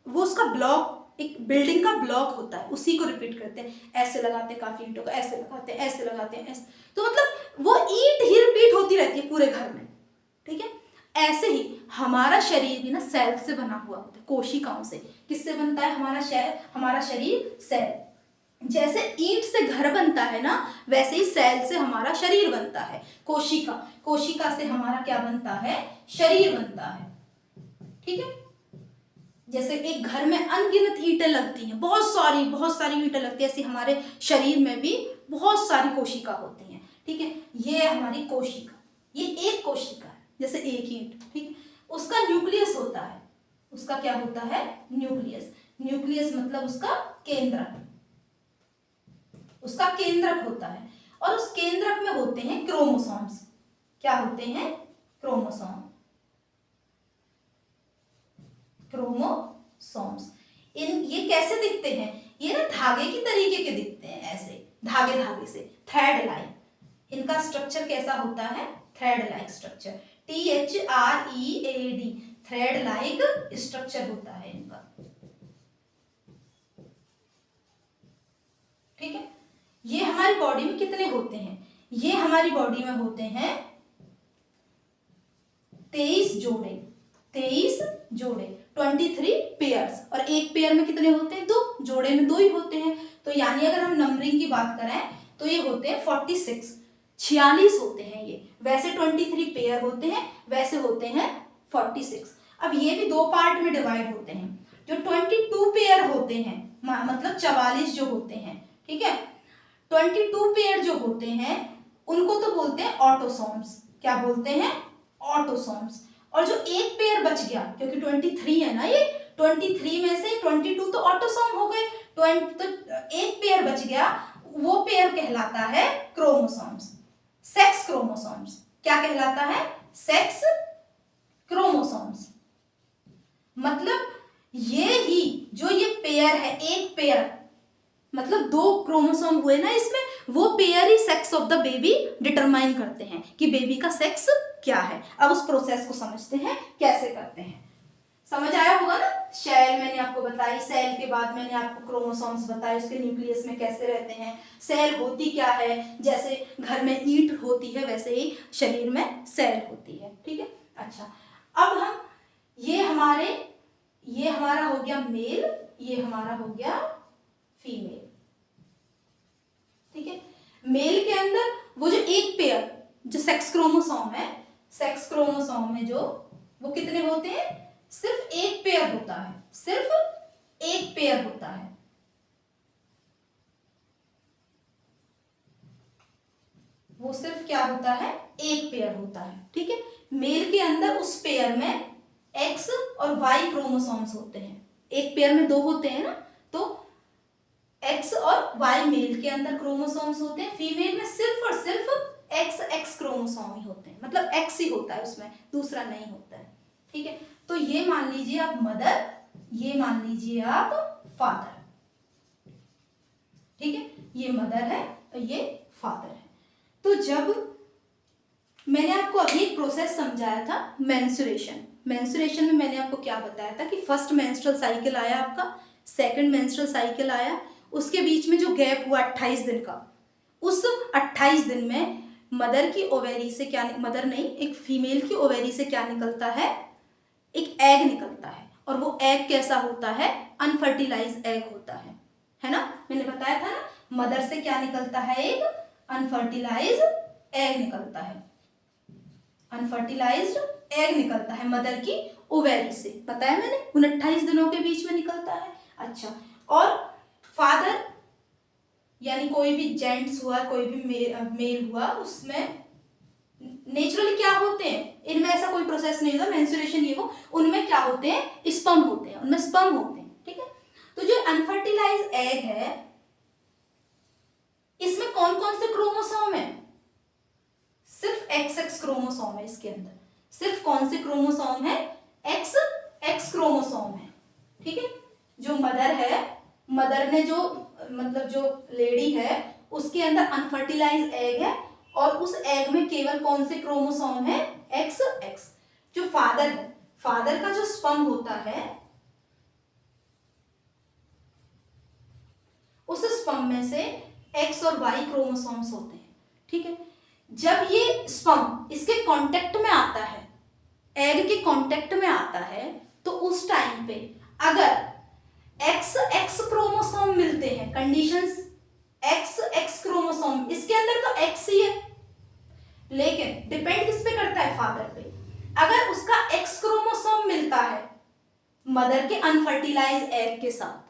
S1: वो उसका ब्लॉक, एक बिल्डिंग का ब्लॉक होता है, उसी को रिपीट करते हैं, ऐसे लगाते हैं काफी ईंटों को, ऐसे लगाते हैं, ऐसे लगाते हैं, ऐसे, तो मतलब वो ईंट ही रिपीट होती रहती है पूरे घर में, ठीक है। ऐसे ही हमारा शरीर भी ना सेल से बना हुआ होता है, कोशिकाओं से। किससे बनता है हमारा शरीर? सेल। जैसे ईंट से घर बनता है ना, वैसे ही सेल से हमारा शरीर बनता है। कोशिका से हमारा क्या बनता है? शरीर बनता है, ठीक है। जैसे एक घर में अनगिनत ईंटें लगती हैं, बहुत सारी ईंटें लगती हैं, ऐसी हमारे शरीर में भी बहुत सारी कोशिका होती हैं, ठीक है। ये हमारी कोशिका, ये एक कोशिका है, जैसे एक ईंट, ठीक है। उसका न्यूक्लियस होता है, उसका क्या होता है? न्यूक्लियस। न्यूक्लियस मतलब उसका केंद्रक, उसका केंद्रक होता है, और उस केंद्रक में होते हैं क्रोमोसोम्स। क्या होते हैं? Chromosome, chromosomes. ये कैसे दिखते हैं? ये ना धागे की तरीके के दिखते हैं, ऐसे धागे से, थ्रेड लाइक। इनका स्ट्रक्चर कैसा होता है? Thread like structure, THREAD, thread like structure होता है इनका, ठीक है। ये हमारी बॉडी में कितने होते हैं? ये हमारी बॉडी में होते हैं 23 जोड़े, 23 जोड़े, 23 पेयर्स। और एक पेयर में कितने होते हैं? 2 जोड़े में 2 ही होते हैं। तो यानी अगर हम नंबरिंग की बात करें तो ये होते हैं 46, 46 होते हैं ये। वैसे 23 पेयर होते हैं, वैसे होते हैं 46। अब ये भी 2 पार्ट में डिवाइड होते हैं। जो 22 पेयर होते हैं, मतलब 44 जो होते हैं, ठीक है, 22 पेयर जो होते हैं उनको तो बोलते हैं ऑटोसोम्स। क्या बोलते हैं? ऑटोसोम्स। और जो एक पेयर बच गया, क्योंकि 23 है ना, ये 23 में से 22 तो ऑटोसोम हो गए, तो एक पेयर बच गया, वो पेयर कहलाता है क्रोमोसोम्स, सेक्स क्रोमोसोम्स। क्या कहलाता है? Sex chromosomes. मतलब ये ही जो ये पेयर है, एक पेयर मतलब 2 क्रोमोसोम हुए ना इसमें, वो pair he sex of the baby determine करते हैं कि बेबी का सेक्स क्या है। अब उस प्रोसेस को समझते हैं कैसे करते हैं। समझ आया होगा ना? सेल मैंने आपको बताई, सेल के बाद मैंने आपको क्रोमोसोम्स बताए, उसके न्यूक्लियस में कैसे रहते हैं, सेल होती क्या है, जैसे घर में ईंट होती है वैसे ही शरीर में सेल होती है, ठीक है। अच्छा, अब हम ये हमारा हो गया मेल, ये हमारा हो गया फीमेल, ठीक है। मेल के अंदर वो जो एक पेयर, जो सेक्स क्रोमोसोम है जो, वो कितने होते हैं? सिर्फ एक पेयर होता है, सिर्फ एक पेयर होता है। वो सिर्फ क्या होता है? एक पेयर होता है, ठीक है। मेल के अंदर उस पेयर में एक्स और वाई क्रोमोसोम्स होते हैं। एक पेयर में 2 होते हैं ना, तो एक्स और वाई मेल के अंदर क्रोमोसोम्स होते हैं। फीमेल में सिर्फ और सिर्फ एक्स क्रोमोसोम ही होते हैं, मतलब एक्स ही होता है उसमें, दूसरा नहीं होता है, ठीक है। तो ये मान लीजिए आप मदर, ये मान लीजिए आप फादर, ठीक है, ये मदर है और ये फादर है। तो जब मैंने आपको अभी एक प्रोसेस समझाया था मेंस्ट्रुएशन में मैंने आपको क्या बताया था कि फर्स्ट मेंस्ट्रुअल साइकिल आया आपका, सेकंड मेंस्ट्रुअल साइकिल आया, उसके बीच में जो गैप हुआ 28 दिन का, उस 28 दिन में मदर की ओवेरी से क्या, मदर नहीं, एक फीमेल की ओवेरी से क्या निकलता है, एक एग निकलता है। और वो एग कैसा होता है, अनफर्टिलाइज एग होता है ना, मैंने बताया था ना, मदर से क्या निकलता है, एक अनफर्टिलाइज एग निकलता है, अनफर्टिलाइज्ड एग निकलता है मदर की ओवेरी से, बताया मैंने, 29 दिनों के बीच में निकलता है। अच्छा, और फादर यानी कोई भी जेंट्स हुआ, कोई भी मेल हुआ, उसमें नेचुरली क्या होते हैं, इनमें ऐसा कोई प्रोसेस नहीं होता मेंस्ट्रुएशन ये वो, उनमें क्या होते हैं, स्पर्म होते हैं, उनमें स्पर्म होते हैं, ठीक है। तो जो अनफर्टिलाइज एग है, इसमें कौन कौन से क्रोमोसोम है, सिर्फ XX क्रोमोसोम है इसके अंदर, सिर्फ कौन से क्रोमोसोम है, XX क्रोमोसोम है, ठीक है। जो मदर है, मदर ने जो मतलब जो लेडी है उसके अंदर अनफर्टिलाइज एग है और उस एग में केवल कौन से क्रोमोसोम है, XX। जो फादर है, फादर का जो स्पर्म होता है, उस स्पर्म में से X और Y क्रोमोसोम्स होते हैं, ठीक है। जब ये स्पर्म इसके कांटेक्ट में आता है, एग के कांटेक्ट में आता है, तो उस टाइम पे अगर XX क्रोमोसोम मिलते हैं, कंडीशंस XX क्रोमोसोम, इसके अंदर तो X ही है, लेकिन डिपेंड किस पे करता है, फादर पे। अगर उसका X क्रोमोसोम मिलता है मदर के अनफर्टिलाइज एग के साथ,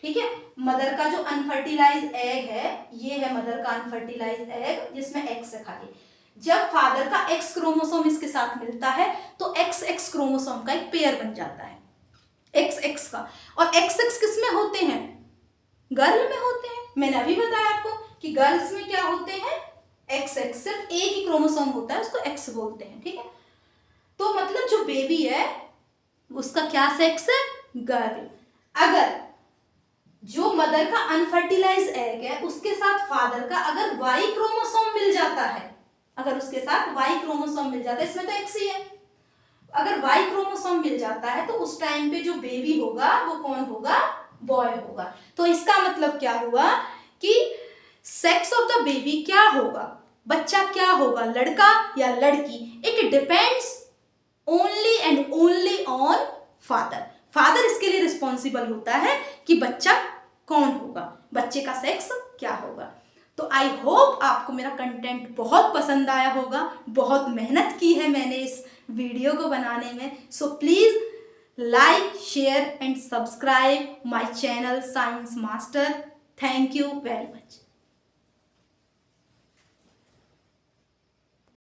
S1: ठीक है, मदर का जो अनफर्टिलाइज एग है, ये है मदर का अनफर्टिलाइज एग जिसमें X है खाली, जब फादर का X क्रोमोसोम इसके साथ मिलता है तो XX क्रोमोसोम का एक पेयर बन जाता है, XX का। और XX किस में होते हैं, गर्ल में होते हैं। मैंने अभी बताया आपको कि गर्ल्स में क्या होते हैं, XX, सिर्फ एक ही क्रोमोसोम होता है, उसको X बोलते हैं, ठीक है। तो मतलब जो बेबी है उसका क्या सेक्स है, गर्ल। अगर जो मदर का अनफर्टिलाइज एग है उसके साथ फादर का अगर Y क्रोमोसोम मिल जाता है, अगर उसके साथ Y क्रोमोसोम मिल जाता है, इसमें तो X ही है, अगर Y क्रोमोसोम मिल जाता है तो उस टाइम पे जो बेबी होगा वो कौन होगा, बॉय होगा। तो इसका मतलब क्या हुआ कि सेक्स ऑफ द बेबी क्या होगा, बच्चा क्या होगा, लड़का या लड़की, it depends only and only on father. Father इसके लिए रिस्पॉन्सिबल होता है कि बच्चा कौन होगा, बच्चे का सेक्स क्या होगा। तो आई होप आपको मेरा कंटेंट बहुत पसंद आया होगा, बहुत मेहनत की है मैंने इस वीडियो को बनाने में। So please like, share and subscribe my channel science master. Thank you very much.